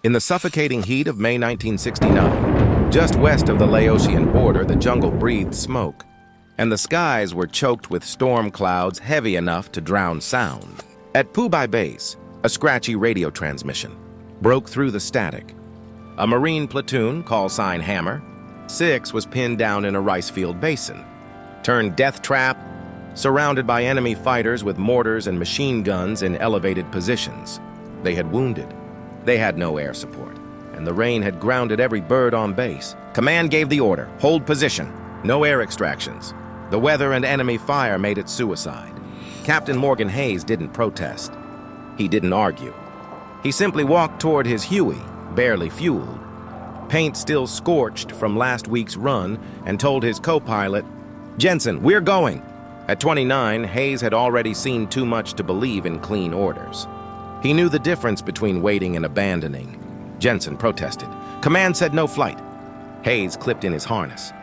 In the suffocating heat of May 1969, just west of the Laotian border, the jungle breathed smoke, and the skies were choked with storm clouds heavy enough to drown sound. At Pubai Base, a scratchy radio transmission broke through the static. A Marine platoon, call sign Hammer, 6 was pinned down in a rice field basin, turned death trap, surrounded by enemy fighters with mortars and machine guns in elevated positions. They had wounded. They had no air support, and the rain had grounded every bird on base. Command gave the order, hold position, no air extractions. The weather and enemy fire made it suicide. Captain Morgan Hayes didn't protest. He didn't argue. He simply walked toward his Huey, barely fueled, paint still scorched from last week's run, and told his co-pilot, "Jensen, we're going." At 29, Hayes had already seen too much to believe in clean orders. He knew the difference between waiting and abandoning. Jensen protested. Command said no flight. Hayes clipped in his harness.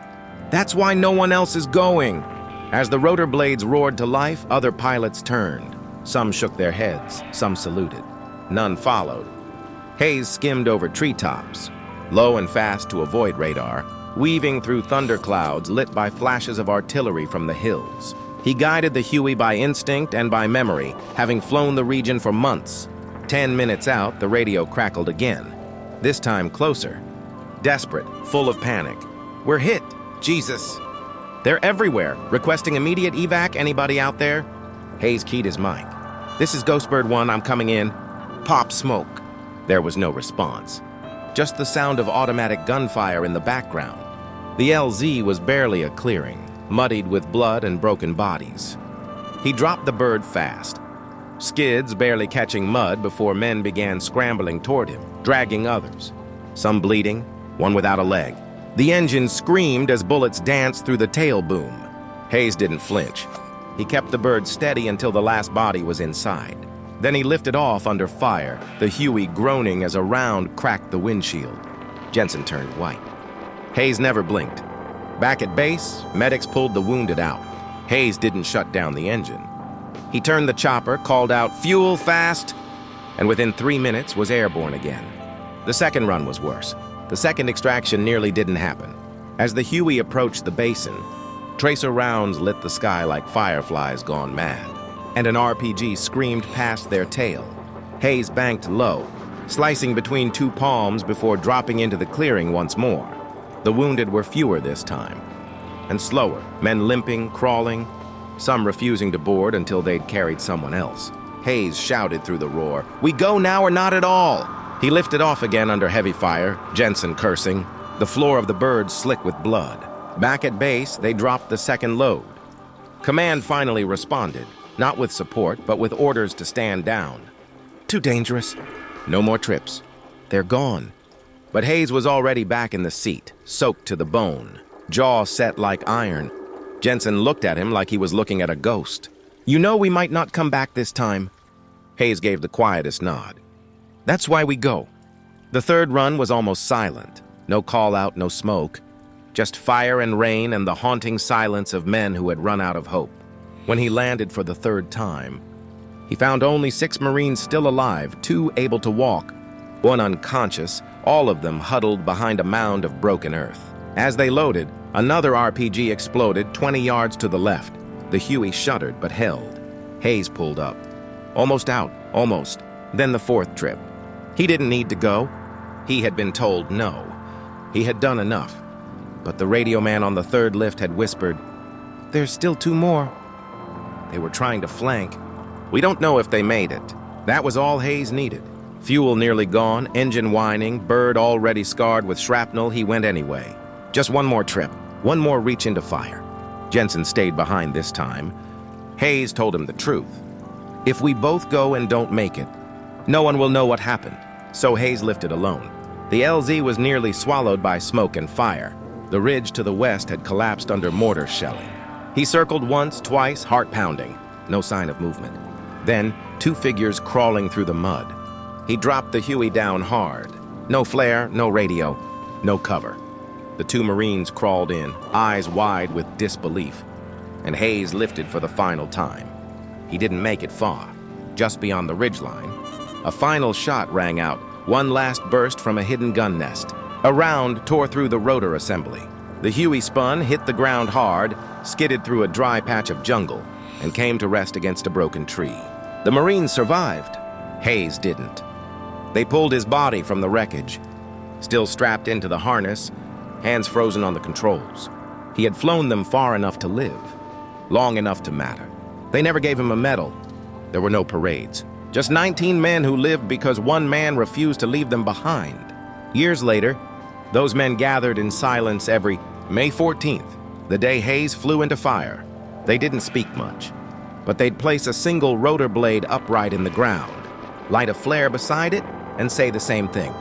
"That's why no one else is going." As the rotor blades roared to life, other pilots turned. Some shook their heads, some saluted. None followed. Hayes skimmed over treetops, low and fast to avoid radar, weaving through thunderclouds lit by flashes of artillery from the hills. He guided the Huey by instinct and by memory, having flown the region for months. 10 minutes out, the radio crackled again, this time closer. Desperate, full of panic. "We're hit! Jesus! They're everywhere, requesting immediate evac. Anybody out there?" Hayes keyed his mic. "This is Ghostbird 1, I'm coming in." Pop smoke. There was no response. Just the sound of automatic gunfire in the background. The LZ was barely a clearing, muddied with blood and broken bodies. He dropped the bird fast, skids barely catching mud before men began scrambling toward him, dragging others. Some bleeding, one without a leg. The engine screamed as bullets danced through the tail boom. Hayes didn't flinch. He kept the bird steady until the last body was inside. Then he lifted off under fire, the Huey groaning as a round cracked the windshield. Jensen turned white. Hayes never blinked. Back at base, medics pulled the wounded out. Hayes didn't shut down the engine. He turned the chopper, called out, "Fuel fast!" and within 3 minutes was airborne again. The second run was worse. The second extraction nearly didn't happen. As the Huey approached the basin, tracer rounds lit the sky like fireflies gone mad, and an RPG screamed past their tail. Hayes banked low, slicing between two palms before dropping into the clearing once more. The wounded were fewer this time, and slower, men limping, crawling, some refusing to board until they'd carried someone else. Hayes shouted through the roar, "We go now or not at all!" He lifted off again under heavy fire, Jensen cursing, the floor of the bird slick with blood. Back at base, they dropped the second load. Command finally responded, not with support, but with orders to stand down. Too dangerous. No more trips. They're gone. But Hayes was already back in the seat, soaked to the bone, jaw set like iron. Jensen looked at him like he was looking at a ghost. "You know we might not come back this time." Hayes gave the quietest nod. "That's why we go." The third run was almost silent. No call-out, no smoke. Just fire and rain and the haunting silence of men who had run out of hope. When he landed for the third time, he found only 6 Marines still alive, 2 able to walk, 1 unconscious, all of them huddled behind a mound of broken earth. As they loaded, another RPG exploded 20 yards to the left. The Huey shuddered but held. Hayes pulled up. Almost out, almost. Then the fourth trip. He didn't need to go. He had been told no. He had done enough. But the radio man on the third lift had whispered, "There's still 2 more." They were trying to flank. We don't know if they made it. That was all Hayes needed. Fuel nearly gone, engine whining, bird already scarred with shrapnel, he went anyway. Just one more trip, one more reach into fire. Jensen stayed behind this time. Hayes told him the truth. If we both go and don't make it, no one will know what happened. So Hayes lifted alone. The LZ was nearly swallowed by smoke and fire. The ridge to the west had collapsed under mortar shelling. He circled once, twice, heart pounding. No sign of movement. Then, 2 figures crawling through the mud. He dropped the Huey down hard. No flare, no radio, no cover. The 2 Marines crawled in, eyes wide with disbelief, and Hayes lifted for the final time. He didn't make it far. Just beyond the ridgeline, a final shot rang out, One last burst from a hidden gun nest. A round tore through the rotor assembly. The Huey spun, hit the ground hard, skidded through a dry patch of jungle, and came to rest against a broken tree. The Marines survived. Hayes didn't. They pulled his body from the wreckage, still strapped into the harness, hands frozen on the controls. He had flown them far enough to live, long enough to matter. They never gave him a medal. There were no parades. Just 19 men who lived because one man refused to leave them behind. Years later, those men gathered in silence every May 14th, the day Hayes flew into fire. They didn't speak much, but they'd place a single rotor blade upright in the ground, light a flare beside it, and say the same thing.